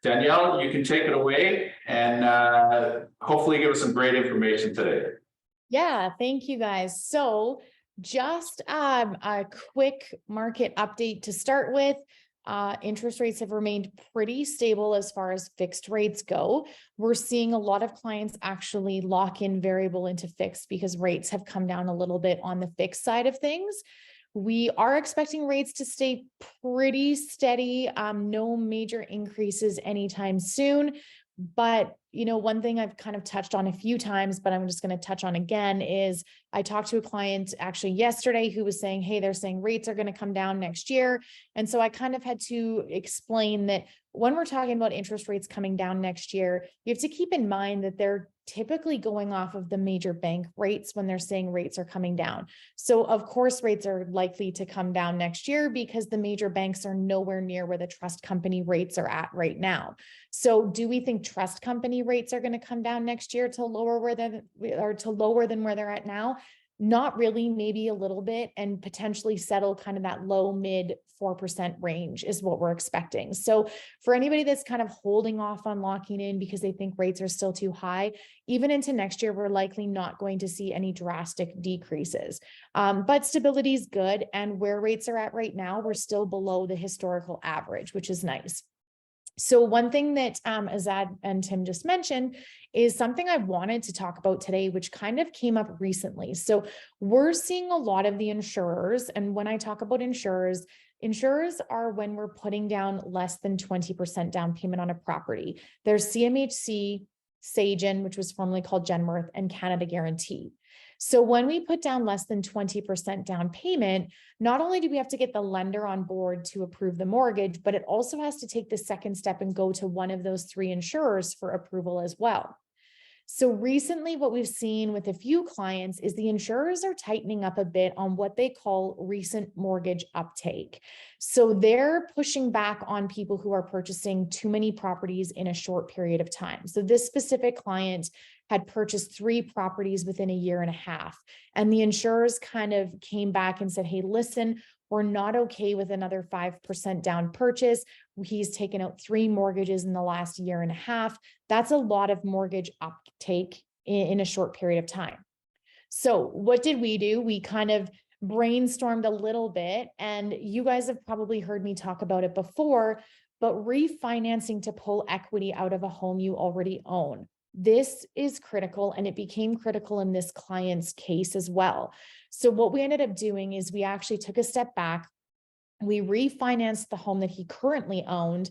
Danielle, you can take it away and hopefully give us some great information today. Yeah, thank you guys. So just a quick market update to start with. Interest rates have remained pretty stable as far as fixed rates go. We're seeing a lot of clients actually lock in variable into fixed because rates have come down a little bit on the fixed side of things. We are expecting rates to stay pretty steady, no major increases anytime soon. But, one thing I've kind of touched on a few times, but I'm just going to touch on again is I talked to a client actually yesterday who was saying, hey, they're saying rates are going to come down next year. And so I kind of had to explain that when we're talking about interest rates coming down next year, you have to keep in mind that they're typically going off of the major bank rates when they're saying rates are coming down. So of course, rates are likely to come down next year because the major banks are nowhere near where the trust company rates are at right now. So do we think trust company rates are going to come down next year to lower than where they're at now? Not really, maybe a little bit, and potentially settle kind of that low mid 4% range is what we're expecting. So for anybody that's kind of holding off on locking in because they think rates are still too high, even into next year, we're likely not going to see any drastic decreases. But stability is good. And where rates are at right now, we're still below the historical average, which is nice. So one thing that Azad and Tim just mentioned is something I wanted to talk about today, which kind of came up recently. So we're seeing a lot of the insurers, and when I talk about insurers are when we're putting down less than 20% down payment on a property. There's CMHC, Sagen, which was formerly called Genworth, and Canada Guarantee. So when we put down less than 20% down payment, not only do we have to get the lender on board to approve the mortgage, but it also has to take the second step and go to one of those three insurers for approval as well. So recently, what we've seen with a few clients is the insurers are tightening up a bit on what they call recent mortgage uptake. So they're pushing back on people who are purchasing too many properties in a short period of time. So this specific client had purchased 3 properties within a year and a half. And the insurers kind of came back and said, hey, listen, we're not okay with another 5% down purchase. He's taken out 3 mortgages in the last year and a half. That's a lot of mortgage uptake in a short period of time. So what did we do? We kind of brainstormed a little bit, and you guys have probably heard me talk about it before, but refinancing to pull equity out of a home you already own. This is critical, and it became critical in this client's case as well. So what we ended up doing is we actually took a step back. We refinanced the home that he currently owned,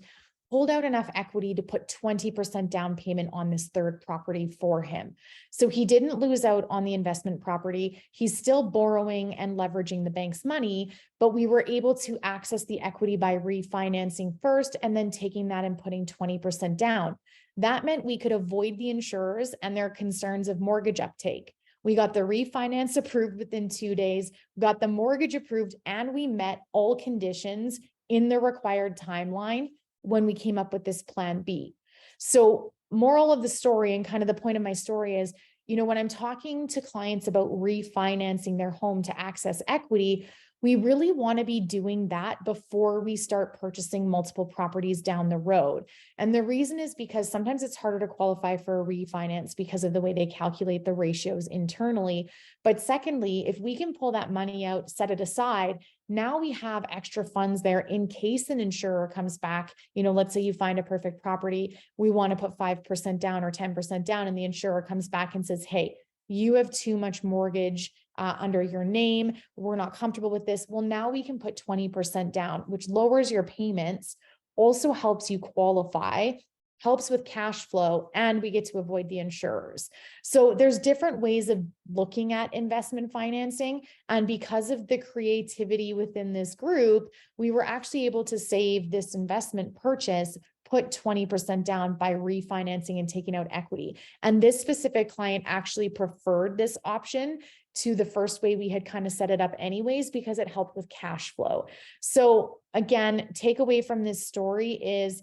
pulled out enough equity to put 20% down payment on this third property for him. So he didn't lose out on the investment property. He's still borrowing and leveraging the bank's money, but we were able to access the equity by refinancing first and then taking that and putting 20% down. That meant we could avoid the insurers and their concerns of mortgage uptake. We got the refinance approved within 2 days, got the mortgage approved, and we met all conditions in the required timeline when we came up with this plan B. So moral of the story, and kind of the point of my story is, when I'm talking to clients about refinancing their home to access equity, we really want to be doing that before we start purchasing multiple properties down the road. And the reason is because sometimes it's harder to qualify for a refinance because of the way they calculate the ratios internally. But secondly, if we can pull that money out, set it aside, now we have extra funds there in case an insurer comes back. Let's say you find a perfect property, we want to put 5% down or 10% down, and the insurer comes back and says, hey, you have too much mortgage under your name. We're not comfortable with this. Well, now we can put 20% down, which lowers your payments, also helps you qualify, helps with cash flow, and we get to avoid the insurers. So there's different ways of looking at investment financing. And because of the creativity within this group, we were actually able to save this investment purchase, put 20% down by refinancing and taking out equity. And this specific client actually preferred this option to the first way we had kind of set it up anyways, because it helped with cash flow. So again, takeaway from this story is,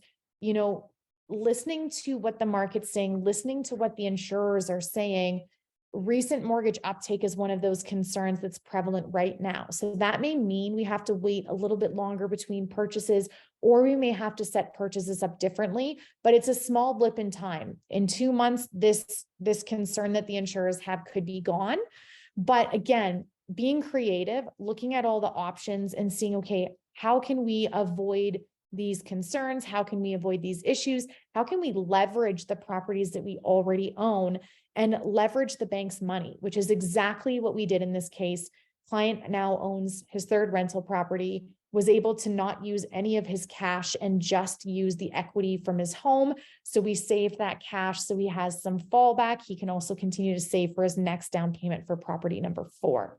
listening to what the market's saying, listening to what the insurers are saying. Recent mortgage uptake is one of those concerns that's prevalent right now. So that may mean we have to wait a little bit longer between purchases, or we may have to set purchases up differently, but it's a small blip in time. In 2 months, this concern that the insurers have could be gone. But again, being creative, looking at all the options and seeing, okay, how can we avoid these concerns? How can we avoid these issues? How can we leverage the properties that we already own and leverage the bank's money, which is exactly what we did in this case. Client now owns his third rental property, was able to not use any of his cash and just use the equity from his home. So we saved that cash. So he has some fallback. He can also continue to save for his next down payment for property number 4.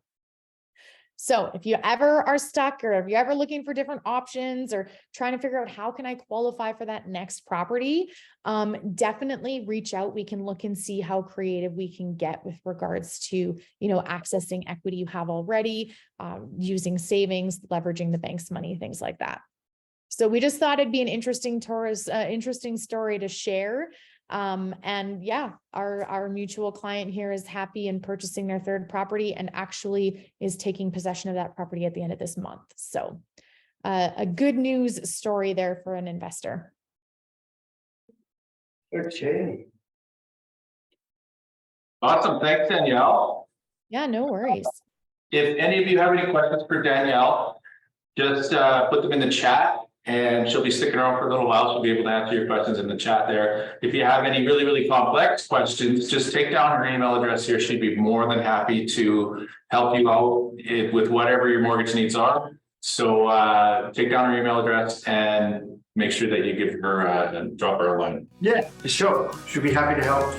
So if you ever are stuck, or if you're ever looking for different options or trying to figure out how can I qualify for that next property, definitely reach out. We can look and see how creative we can get with regards to, accessing equity you have already, using savings, leveraging the bank's money, things like that. So we just thought it'd be an interesting story to share. And yeah, our mutual client here is happy in purchasing their third property and actually is taking possession of that property at the end of this month. So a good news story there for an investor. Okay. Awesome. Thanks, Danielle. Yeah, no worries. If any of you have any questions for Danielle, just put them in the chat and she'll be sticking around for a little while. She'll be able to answer your questions in the chat there. If you have any really, really complex questions, just take down her email address here. She'd be more than happy to help you out with whatever your mortgage needs are. So take down her email address and make sure that you give her, drop her a line. Yeah, sure. Should be happy to help.